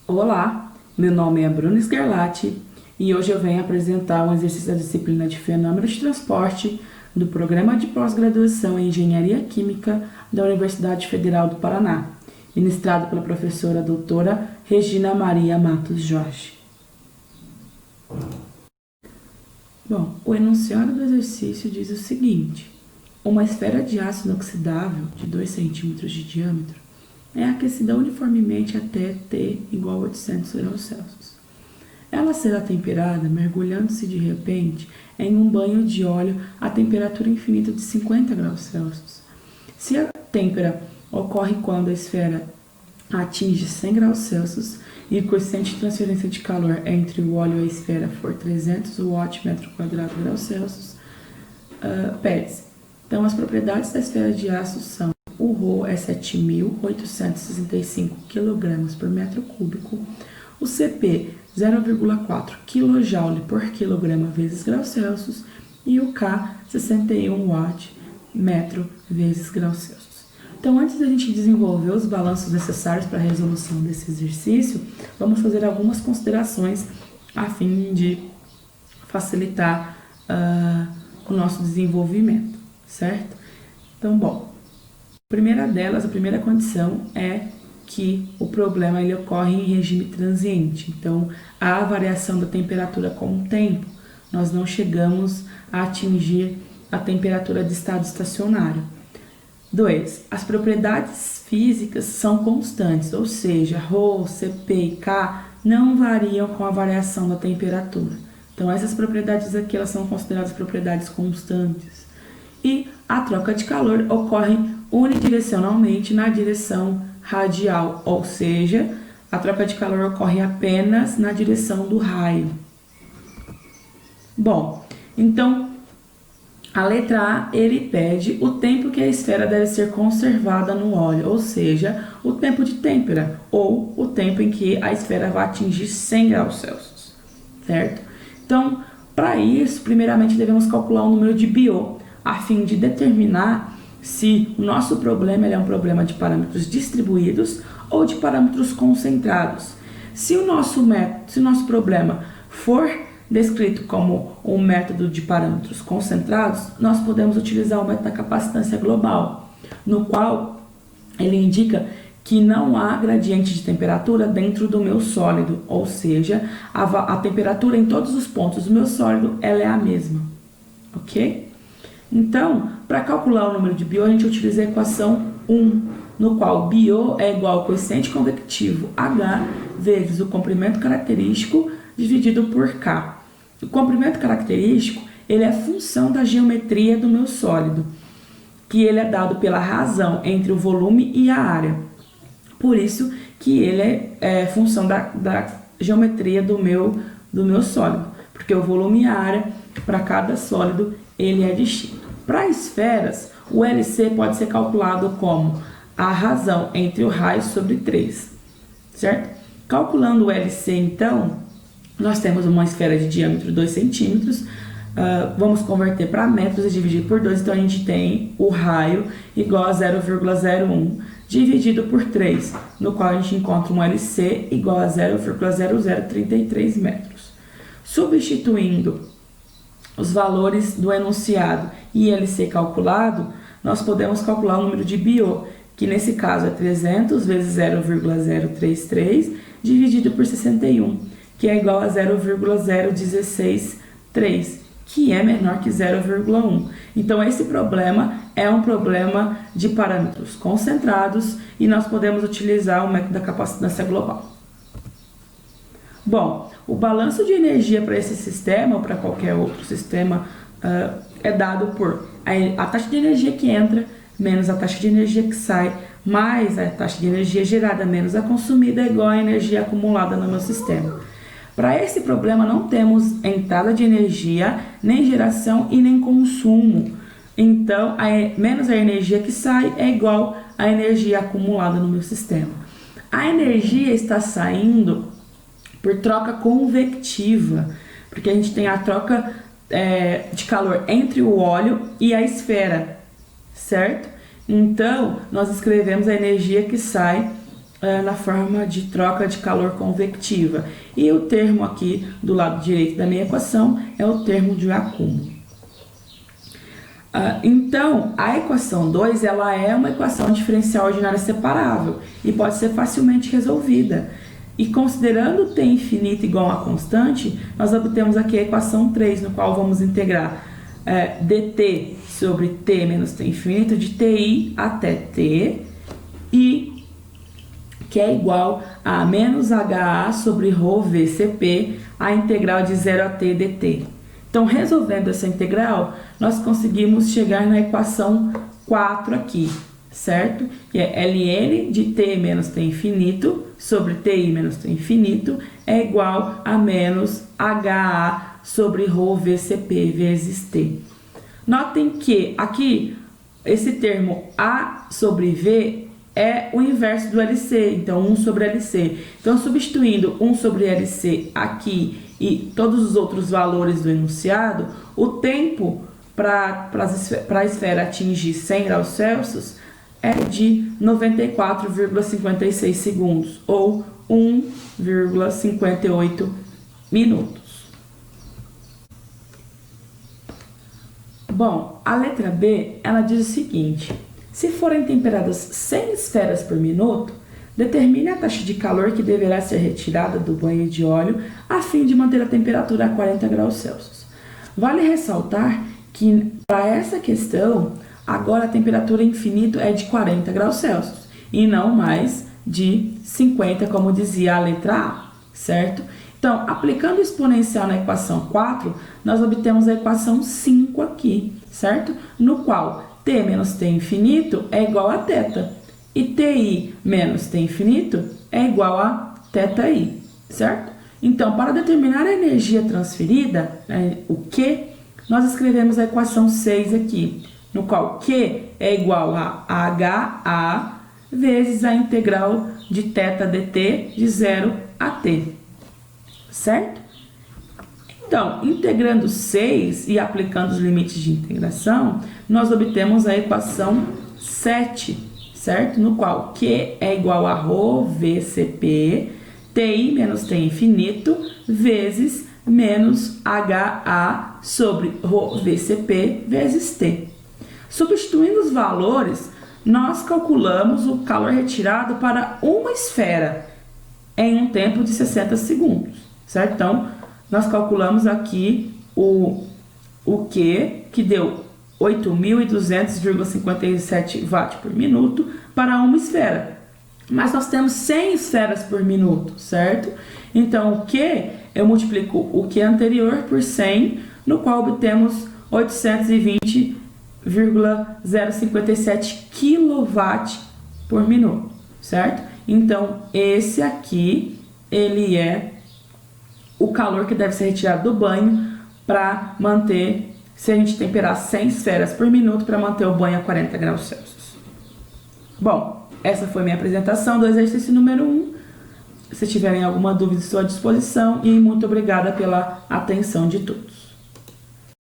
Olá, meu nome é Bruna Scarlatti e hoje eu venho apresentar um exercício da disciplina de Fenômenos de Transporte do Programa de Pós-Graduação em Engenharia Química da Universidade Federal do Paraná, ministrado pela professora doutora Regina Maria Matos Jorge. Bom, o enunciado do exercício diz o seguinte: uma esfera de aço inoxidável de 2 centímetros de diâmetro é aquecida uniformemente até T igual a 800 graus Celsius. Ela será temperada mergulhando-se de repente em um banho de óleo a temperatura infinita de 50 graus Celsius. Se a têmpera ocorre quando a esfera atinge 100 graus Celsius e o coeficiente de transferência de calor entre o óleo e a esfera for 300 watt metro quadrado graus Celsius, perde-se. Então, as propriedades da esfera de aço são: o ρ é 7.865 kg por metro cúbico, o Cp 0,4 kJ por quilograma vezes graus Celsius e o K 61 watt metro vezes graus Celsius. Então, antes da gente desenvolver os balanços necessários para a resolução desse exercício, vamos fazer algumas considerações a fim de facilitar o nosso desenvolvimento, certo? Então, bom, a primeira condição é que o problema ele ocorre em regime transiente. Então, há variação da temperatura com o tempo. Nós não chegamos a atingir a temperatura de estado estacionário. 2. As propriedades físicas são constantes, ou seja, ρ, Cp e K não variam com a variação da temperatura. Então, essas propriedades aqui elas são consideradas propriedades constantes. E a troca de calor ocorre unidirecionalmente na direção radial, ou seja, a troca de calor ocorre apenas na direção do raio. Bom, então, a letra A, ele pede o tempo que a esfera deve ser conservada no óleo, ou seja, o tempo de têmpera, ou o tempo em que a esfera vai atingir 100 graus Celsius, certo? Então, para isso, primeiramente devemos calcular o número de Biot, a fim de determinar se o nosso problema é um problema de parâmetros distribuídos ou de parâmetros concentrados. Se o nosso problema for descrito como um método de parâmetros concentrados, nós podemos utilizar o método da capacitância global, no qual ele indica que não há gradiente de temperatura dentro do meu sólido, ou seja, a temperatura em todos os pontos do meu sólido ela é a mesma, ok? Então, para calcular o número de Biot, a gente utiliza a equação 1, no qual Biot é igual ao coeficiente convectivo H vezes o comprimento característico dividido por K. O comprimento característico ele é função da geometria do meu sólido, que ele é dado pela razão entre o volume e a área. Por isso que ele é função da geometria do meu sólido, porque o volume e a área para cada sólido ele é distinto. Para esferas, o LC pode ser calculado como a razão entre o raio sobre 3, certo? Calculando o LC, então, nós temos uma esfera de diâmetro de 2 centímetros, vamos converter para metros e dividir por 2, então a gente tem o raio igual a 0,01 dividido por 3, no qual a gente encontra um LC igual a 0,0033 metros. Substituindo os valores do enunciado e LC calculado, nós podemos calcular o número de Biot, que nesse caso é 300 vezes 0,033 dividido por 61, que é igual a 0,0163, que é menor que 0,1. Então, esse problema é um problema de parâmetros concentrados e nós podemos utilizar o método da capacitância global. Bom, o balanço de energia para esse sistema ou para qualquer outro sistema é dado por a taxa de energia que entra menos a taxa de energia que sai, mais a taxa de energia gerada menos a consumida é igual à energia acumulada no meu sistema. Para esse problema não temos entrada de energia, nem geração e nem consumo. Então, menos a energia que sai é igual à energia acumulada no meu sistema. A energia está saindo por troca convectiva, porque a gente tem a troca de calor entre o óleo e a esfera, certo? Então, nós escrevemos a energia que sai na forma de troca de calor convectiva. E o termo aqui do lado direito da minha equação é o termo de acúmulo. Então, a equação 2 ela é uma equação diferencial ordinária separável e pode ser facilmente resolvida. E considerando t infinito igual a constante, nós obtemos aqui a equação 3, no qual vamos integrar dt sobre t menos t infinito de ti até t, e que é igual a menos HA sobre ρ VCP, a integral de 0 a t dt. Então, resolvendo essa integral, nós conseguimos chegar na equação 4 aqui, certo? Que é ln de t menos t infinito sobre ti menos t infinito é igual a menos HA sobre ρ VCP vezes t. Notem que aqui, esse termo A sobre V é o inverso do LC, então 1 sobre LC. Então, substituindo 1 sobre LC aqui e todos os outros valores do enunciado, o tempo para a esfera atingir 100 graus Celsius é de 94,56 segundos, ou 1,58 minutos. Bom, a letra B, ela diz o seguinte: se forem temperadas 100 esferas por minuto, determine a taxa de calor que deverá ser retirada do banho de óleo a fim de manter a temperatura a 40 graus Celsius. Vale ressaltar que, para essa questão, agora a temperatura infinito é de 40 graus Celsius e não mais de 50, como dizia a letra A, certo? Então, aplicando o exponencial na equação 4, nós obtemos a equação 5 aqui, certo? No qual t menos t infinito é igual a θ. E ti menos t infinito é igual a θi, certo? Então, para determinar a energia transferida, o Q, nós escrevemos a equação 6 aqui, no qual Q é igual a HA vezes a integral de θ dt de 0 a t, certo? Então, integrando 6 e aplicando os limites de integração, nós obtemos a equação 7, certo? No qual Q é igual a ρ VCP, Ti menos T infinito, vezes menos HA sobre ρ VCP vezes T. Substituindo os valores, nós calculamos o calor retirado para uma esfera em um tempo de 60 segundos, certo? Então, nós calculamos aqui o Q, que deu 8.200,57 watts por minuto para uma esfera. Mas nós temos 100 esferas por minuto, certo? Então, o Q, eu multiplico o Q anterior por 100, no qual obtemos 820,057 kW por minuto, certo? Então, esse aqui, ele é o calor que deve ser retirado do banho para manter, se a gente temperar 100 esferas por minuto, para manter o banho a 40 graus Celsius. Bom, essa foi minha apresentação do exercício número 1. Se tiverem alguma dúvida, estou à disposição e muito obrigada pela atenção de todos.